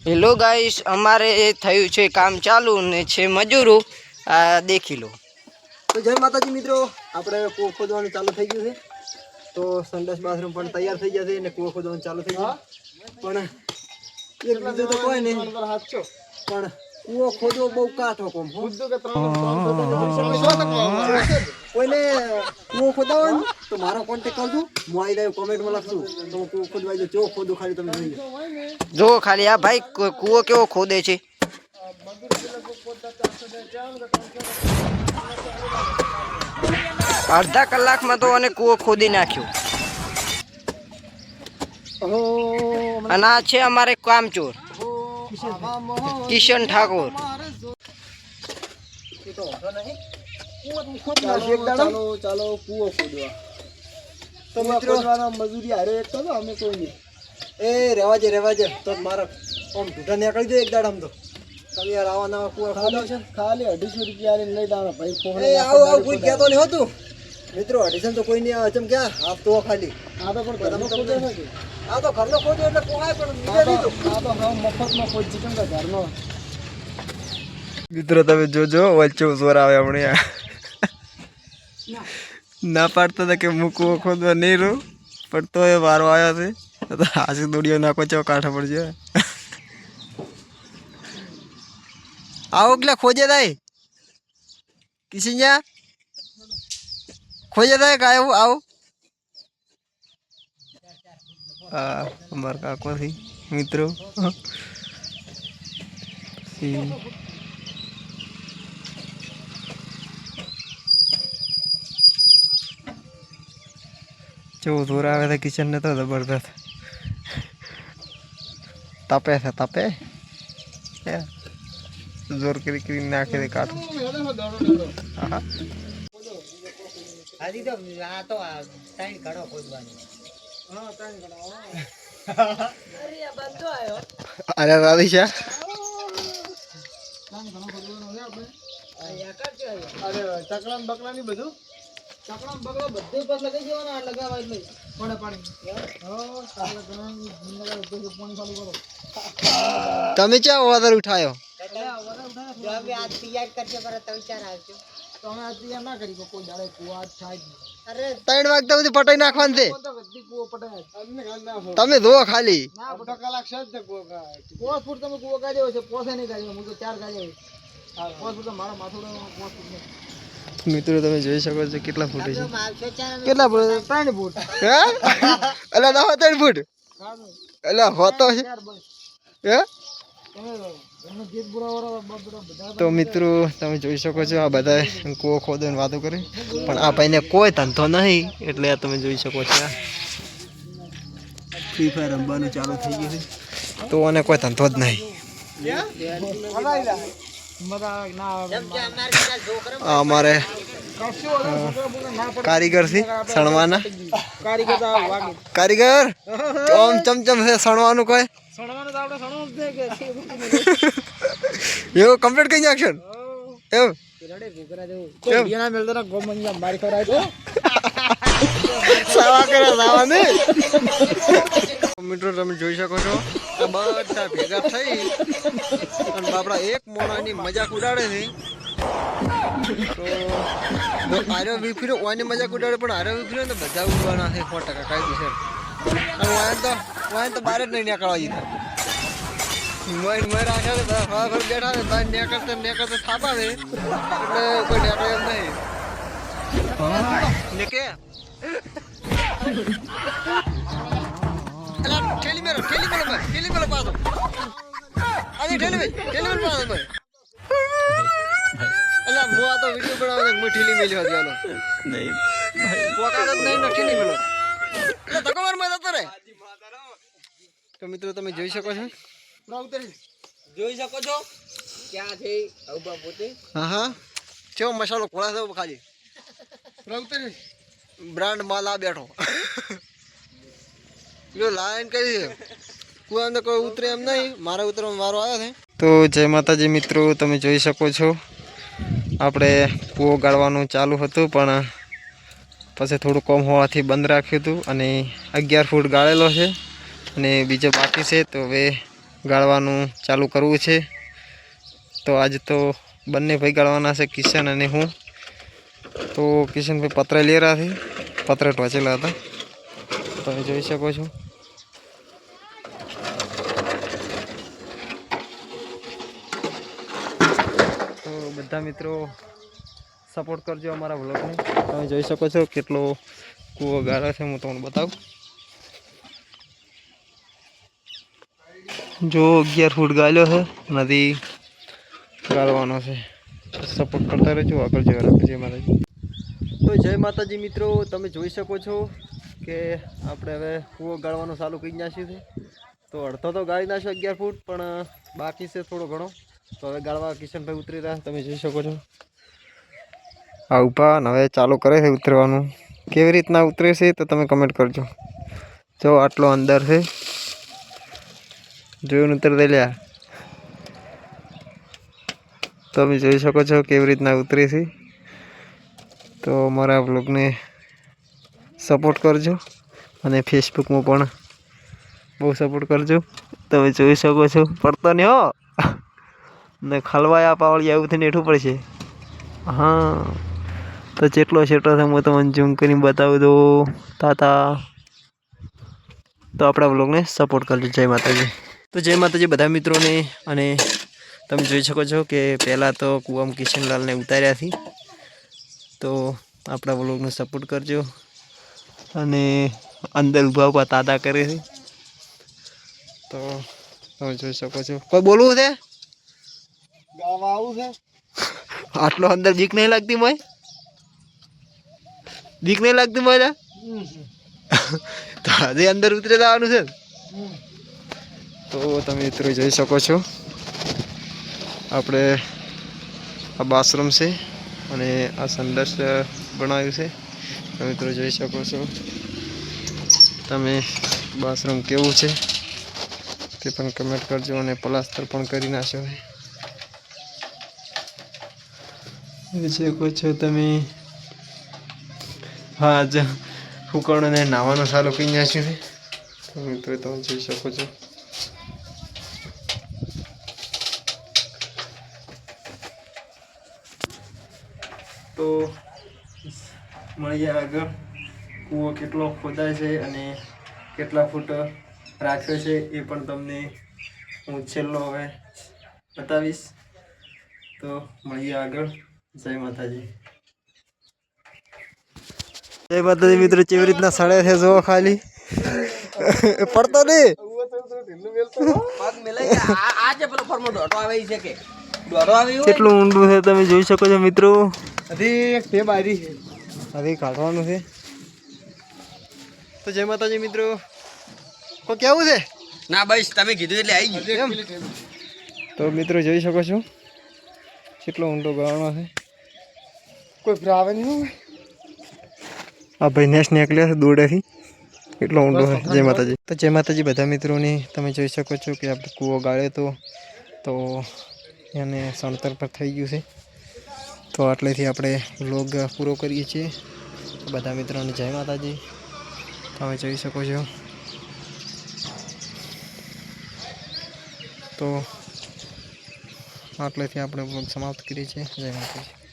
Hello guys, અમારે થયું છે કામ ચાલુ ને છે મજૂરો. આ દેખી લો. તો જય માતાજી મિત્રો, આપણે કૂવો ખોદવાનું ચાલુ થઈ ગયું છે. તો સંડાસ બાથરૂમ પણ તૈયાર થઈ ગયા છે અને કૂવો ખોદવાનું ચાલુ થઈ ગયું. પણ એક બીજું તો કોઈ નહીં, પણ કૂવો ખોદવો બહુ કાઠો કોમ. કોઈને કૂવો ખોદાવો ને તો મારો કોન્ટેક્ટ કરજો, હું આવી જાય કોમેન્ટમાં લખશું તો હું કૂવો ખોદવા જો ખોદું ખાલી તમે જોઈ જો ખાલી આ ભાઈ કૂવો કેવો ખોદે છે. અડધા કલાકમાં તો અને કૂવો ખોદી નાખ્યો. અને આ છે અમારે કામચોર કિશન ઠાકોર. ચાલો કૂવો ખોદવા. તો મિત્રો મજૂરી હારે એક તો અમે કોઈ નહીં. એ રેવાજે તો મારા આમ ઢૂઢા નીકળી જાય એક દાડામાં તો તમે યાર આવા નવા કૂવા ખોદાવ છે ખાલી 250 રૂપિયા લઈ દાણા ભાઈ. એ આવો કોઈ કહેતો નહીં હોતું મિત્રો. 250 તો કોઈ નહીં આવે. ચમ ક્યાં આપ તો ખાલી આ તો પણ ઘરનો ખોદે નથી. આ તો ઘરનો ખોદે એટલે કોહાય પણ બીજે લીધું. આ તો હવે મફતમાં ખોદ ચિકન કે ઘરનો. મિત્રો તમે જોજો વચ્ચે જોર આવે હમણાં ના પાડતા હતા કે હું કૂવો ખોદવા નહીં રહું, પણ તો એ વારો આવ્યો છે. હાસી દોડીઓ નાખો છો કાંઠા પડશે. આવો એટલે ખોજે થાય કિશિયા ખોજે થાય કાય આવું. હા અમારા કાકો થી મિત્રો. જો દૂર આવે છે કિચન ને તો જબરદસ્ત તપે છે. જોર કરી નાખે છે કાઠું. અરે રાધીશા ચકલા બકલા ની બધું ચકલા બકલા બધું પર લગાઈ દેવાના લગાવવા એટલે પાણી. તમે ક્યાં ઓર્ડર ઉઠાયો? ત્રણ વાગતા સુધી પટાઈ નાખવાનું છે. તમે ધો ખાલી ફૂટ તમે કૂવો કાઢ્યો છે. પોસે નહીં કાઢ્યો, હું તો 4 કાઢ્યો. મારા માથું મિત્રો તમે જોઈ શકો છો કેટલા ફૂટ છે. કેટલા ફૂટ? 3 ફૂટ. હે એટલે 3 ફૂટ એટલે હોતો છે. હે તો મિત્રો તમે જોઈ શકો છો આ બધા કૂવો ખોદવાની વાતો કરે, પણ આ ભાઈને કોઈ ધંધો નહીં એટલે તમે જોઈ શકો છો ફ્રી ફાયર રમવાનું ચાલુ થઈ ગયું છે. તો અને કોઈ ધંધો જ નહીં. અમારે કારીગર છે સણવાના. કારીગર ચમચમ છે સણવાનું કોઈ એવું કમ્પ્લીટ કઈ નાખશન એવું મિત્રો તમે જોઈ શકો છો બધા ભેગા થઈ અને બાપડા એક મોણાની મજાક ઉડાડે છે. તો આર્યો વિફર્યો ઓની મજાક ઉડાડે, પણ આર્યો વિફર્યો ને બધા ઉડવાના છે 100% કાયદેસર. તો બહાર જ નહીં નીકળવા દીધા. બેઠા ને બહાર નીકળતા થાપા છે એટલે કોઈ નીકળે એમ નહીં. કે ઠેલી મેલો પાછો. આજે ઠેલી મેલો પાછો ભાઈ. એટલે હું આ તો વિડીયો બનાવે હું ઠેલી મેલ્યો હતો. નહીં પોકાત જ નહીં ઠેલી મેલો એટલે તકવાર માં જતો રે. તો મિત્રો તમે જોઈ શકો છો ક્યાં છે ઉભા પોતે. હા કેવો મસાલો ખોળા છે ખાલી બ્રાન્ડ માલ આ બેઠો. લાઈન કઈ છે કુવા કોઈ ઉતરે એમ નહીં. મારે ઉતરવાનો વારો આવ્યો છે. તો જય માતાજી મિત્રો તમે જોઈ શકો છો આપણે કૂવો ગાળવાનું ચાલુ હતું, પણ પછી થોડું કોમ હોવાથી બંધ રાખ્યું હતું અને 11 ફૂટ ગાળેલો છે અને બીજો બાકી છે. તો હવે ગાળવાનું ચાલુ કરવું છે. તો આજે તો બંને ભાઈ ગાળવાના છે, કિશન અને હું. તો કિશનભાઈ પતરા લઈ રહ્યા છે, પતરા ટોચેલા હતા, તમે જોઈ શકો છો. તો બધા મિત્રો સપોર્ટ કરજો અમારા વ્લોગને. તમે જોઈ શકો છો કેટલો કૂવો ગાળે છે, હું તમને બતાવું. જો 11 ફૂટ ગાળ્યો છે, નદી ગાળવાનો છે. સપોર્ટ કરતા રહેજો, આગળ જવા રાખજો. જય માતાજી. તો જય માતાજી મિત્રો, તમે જોઈ શકો છો કે આપણે હવે કૂવો ગાળવાનો ચાલુ કરી નાખ્યું છે. તો અડધો તો ગાળી નાખ્યો 11 ફૂટ, પણ બાકી છે થોડો ઘણો. તો હવે ગાળવા કિશનભાઈ ઉતરી રહ્યા, તમે જોઈ શકો છો. આ ઊભા હવે ચાલુ કરે છે ઉતરવાનું. કેવી રીતના ઉતરે છે તો તમે કમેન્ટ કરજો. જો આટલો અંદર છે, જોયું ઉતરતા લ્યા. તમે જોઈ શકો છો કેવી રીતના ઉતરે છે. તો મારા બ્લોગને સપોર્ટ કરજો અને ફેસબુકમાં પણ બહુ સપોર્ટ કરજો. તમે જોઈ શકો છો, પડતો નહીં હો ને ખલવાયા પાવળી આવું થઈને હેઠું પડશે. હા, તો જેટલો છેટો છે હું તમને ઝૂમ કરીને બતાવું દો તાતા. તો આપણા બ્લોગને સપોર્ટ કરજો. જય માતાજી. તો જય માતાજી બધા મિત્રોને. અને તમે જોઈ શકો છો કે પહેલાં તો કૂવામાં કિશનલાલને ઉતાર્યા હતી. તો આપણા બ્લોગને સપોર્ટ કરજો. અને અંદર ઊભા ઊભા તાતા કરે છે. તો તમે જોઈ શકો છો. કોઈ બોલવું છે? ગાવા આવું છે. આટલો અંદર બીક નહીં લાગતી મોય? બીક નહીં લાગતી મોય? તો હજી અંદર ઉતરી જવાનું છે. તો તમે મિત્રો જોઈ શકો છો, આપણે આ બાથરૂમ છે અને આ સંડાસ બનાવ્યું છે. તમે મિત્રો જોઈ શકો છો. તમે બાથરૂમ કેવું છે તે પણ કમેન્ટ કરજો અને પ્લાસ્ટર પણ કરી નાખશો. જોઈ શકો છો તમે. હા, જ ફૂકણને નાવાનું ચાલુ કરી નાખ્યું છે. તો મિત્રો તમે જોઈ શકો છો. તો મળીએ આગળ. કૂવો કેટલો ખોદાય છે અને કેટલા ફૂટ રાખ્યો છે એ પણ તમને હું છેલ્લો હવે બતાવીશ. તો મળીએ આગળ. જય માતાજી. જય માતાજી મિત્રો, કેવી રીતના સડે છે જો ખાલી. પડતો નહીં. કેટલું ઊંડું છે તમે જોઈ શકો છો મિત્રો. હજી એક ટેપ આવી છે, હજી કાઢવાનું છે. તો જય માતાજી મિત્રો. કોઈ કેવું છે? ના બસ તમે કીધું એટલે આવી ગયું. તો મિત્રો જોઈ શકો છો કેટલો ઊંડો ગાળો છે. કોઈ ભરાવે નહીં. આ ભાઈ નેસ નીકળ્યા છે દોડેથી, એટલો ઊંડો છે. જય માતાજી. તો જય માતાજી બધા મિત્રોને. તમે જોઈ શકો છો કે આપણે કૂવો ગાળ્યો તો એને સણતર પર થઈ ગયું છે. તો આટલેથી આપણે વ્લોગ પૂરો કરીએ છીએ. બધા મિત્રોને જય માતાજી. તમે જોઈ શકો છો. તો આટલેથી આપણે વ્લોગ સમાપ્ત કરીએ છીએ. જય માતાજી.